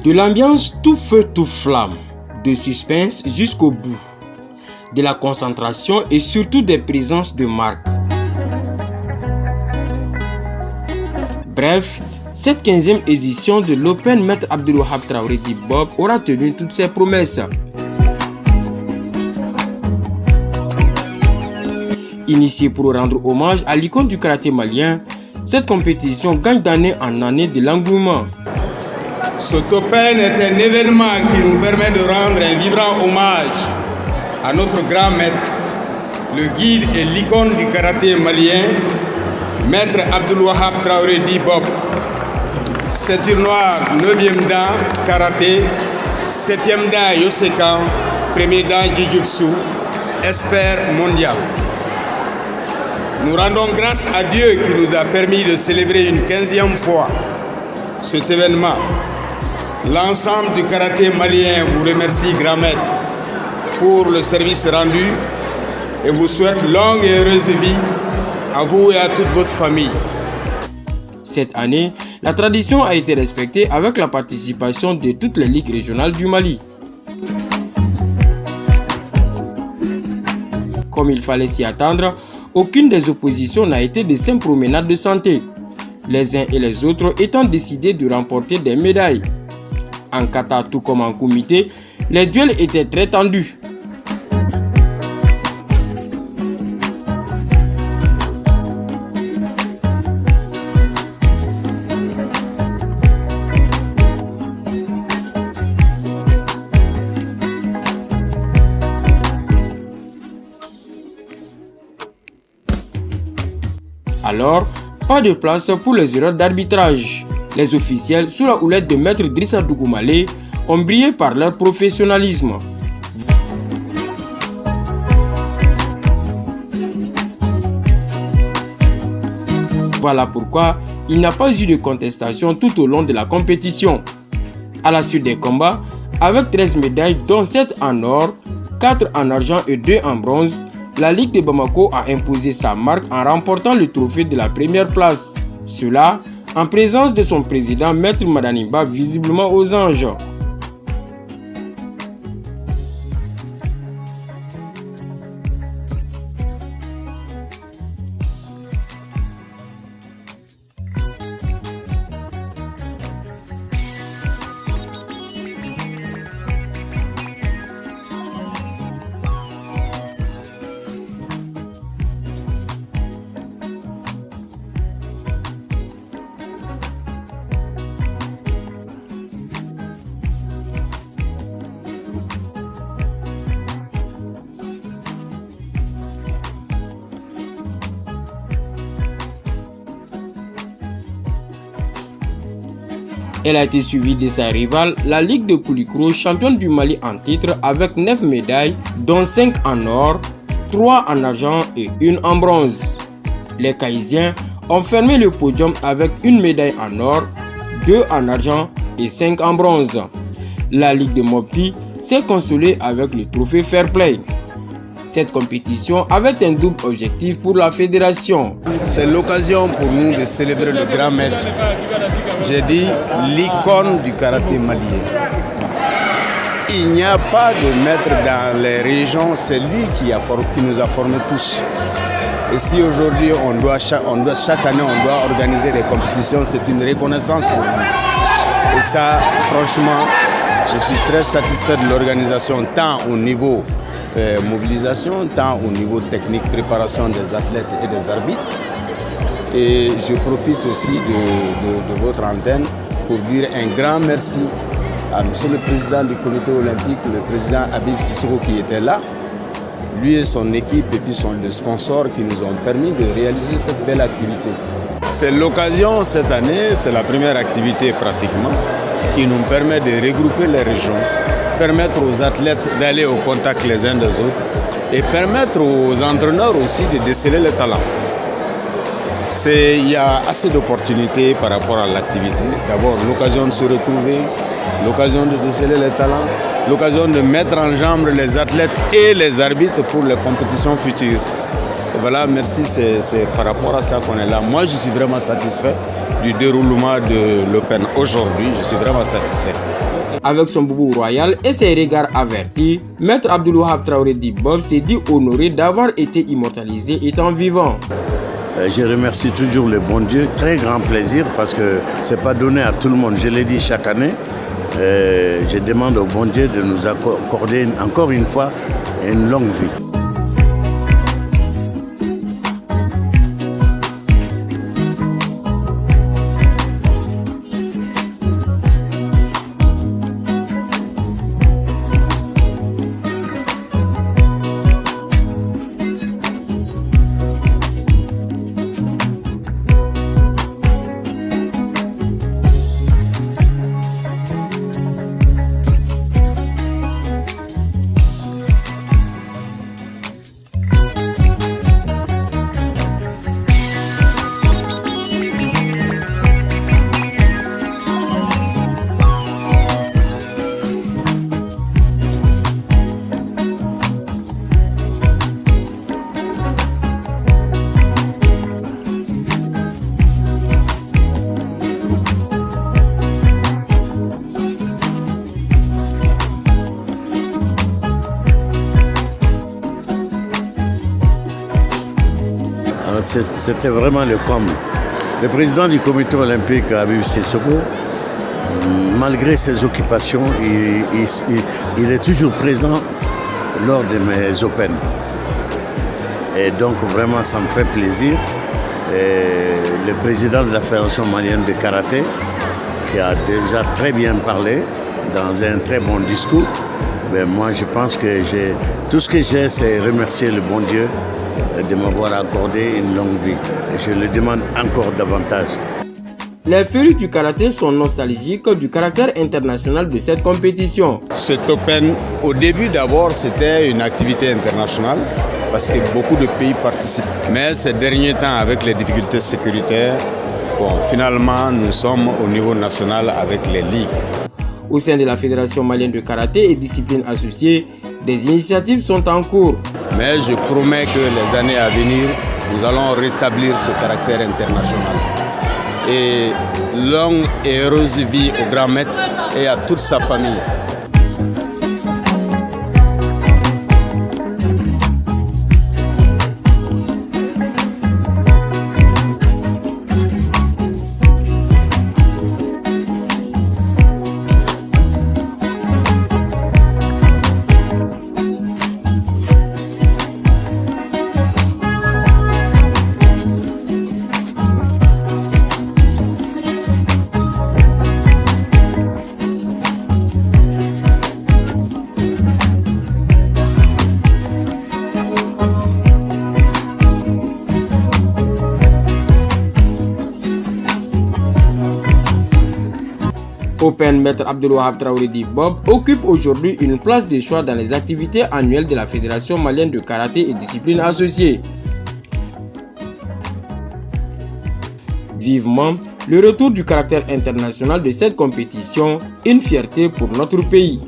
De l'ambiance tout feu tout flamme, de suspense jusqu'au bout, de la concentration et surtout des présences de marque. Bref, cette 15e édition de l'Open Maître Abdulwahab Traoré Dit Bob aura tenu toutes ses promesses. Initiée pour rendre hommage à l'icône du karaté malien, cette compétition gagne d'année en année de l'engouement. Cet Open est un événement qui nous permet de rendre un vibrant hommage à notre grand maître, le guide et l'icône du karaté malien, Maître Abdulwahab Traoré Dit Bob. Ceinture noire, 9e dan karaté, 7e dan Yosekan, 1er dan Jiu-Jitsu, expert mondial. Nous rendons grâce à Dieu qui nous a permis de célébrer une 15e fois cet événement. L'ensemble du karaté malien vous remercie, grand maître, pour le service rendu et vous souhaite longue et heureuse vie à vous et à toute votre famille. Cette année, la tradition a été respectée avec la participation de toutes les ligues régionales du Mali. Comme il fallait s'y attendre, aucune des oppositions n'a été de simples promenades de santé, les uns et les autres étant décidés de remporter des médailles. En kata tout comme en comité, les duels étaient très tendus. Alors, pas de place pour les erreurs d'arbitrage. Les officiels, sous la houlette de Maître Drissa Dougoumale, ont brillé par leur professionnalisme. Voilà pourquoi il n'y a pas eu de contestation tout au long de la compétition. À la suite des combats, avec 13 médailles dont 7 en or, 4 en argent et 2 en bronze, la Ligue de Bamako a imposé sa marque en remportant le trophée de la première place. Cela en présence de son président Maître Madanimba, visiblement aux anges. Elle a été suivie de sa rivale, la Ligue de Koulikro, championne du Mali en titre avec 9 médailles, dont 5 en or, 3 en argent et 1 en bronze. Les Caïsiens ont fermé le podium avec 1 médaille en or, 2 en argent et 5 en bronze. La Ligue de Mopti s'est consolée avec le trophée Fair Play. Cette compétition avait un double objectif pour la fédération. C'est l'occasion pour nous de célébrer le grand maître. J'ai dit l'icône du karaté malien. Il n'y a pas de maître dans les régions, c'est lui qui nous a formés tous. Et si aujourd'hui chaque année on doit organiser des compétitions, c'est une reconnaissance pour lui. Et ça, franchement, je suis très satisfait de l'organisation, tant au niveau mobilisation, tant au niveau technique, préparation des athlètes et des arbitres. Et je profite aussi de votre antenne pour dire un grand merci à monsieur le président du comité olympique, le président Habib Sissoko qui était là, lui et son équipe et puis les sponsors qui nous ont permis de réaliser cette belle activité. C'est l'occasion cette année, c'est la première activité pratiquement, qui nous permet de regrouper les régions, permettre aux athlètes d'aller au contact les uns des autres et permettre aux entraîneurs aussi de déceler les talents. Il y a assez d'opportunités par rapport à l'activité. D'abord, l'occasion de se retrouver, l'occasion de déceler les talents, l'occasion de mettre en jambe les athlètes et les arbitres pour les compétitions futures. Et Voilà, merci, c'est par rapport à ça qu'on est là. Moi, je suis vraiment satisfait du déroulement de l'Open aujourd'hui. Je suis vraiment satisfait. Avec son boubou royal et ses regards avertis, Maître Abdoulouhab Traoré Bob s'est dit honoré d'avoir été immortalisé étant vivant. Je remercie toujours le bon Dieu, très grand plaisir parce que ce n'est pas donné à tout le monde. Je l'ai dit chaque année, je demande au bon Dieu de nous accorder encore une fois une longue vie. C'était vraiment le comble. Le président du comité olympique, Habib Sissoko, malgré ses occupations, il est toujours présent lors de mes Open. Et donc vraiment, ça me fait plaisir. Et le président de la Fédération malienne de karaté, qui a déjà très bien parlé dans un très bon discours, ben moi je pense que tout ce que j'ai, c'est remercier le bon Dieu de m'avoir accordé une longue vie. Et je le demande encore davantage. Les férus du karaté sont nostalgiques du caractère international de cette compétition. Cet Open, au début d'abord, c'était une activité internationale parce que beaucoup de pays participent. Mais ces derniers temps, avec les difficultés sécuritaires, finalement, nous sommes au niveau national avec les ligues. Au sein de la Fédération malienne de karaté et disciplines associées, des initiatives sont en cours. Mais je promets que les années à venir, nous allons rétablir ce caractère international. Et longue et heureuse vie au grand maître et à toute sa famille. Open Maître Abdoulouhab Traoré Bob occupe aujourd'hui une place de choix dans les activités annuelles de la Fédération malienne de karaté et disciplines associées. Vivement le retour du caractère international de cette compétition, une fierté pour notre pays.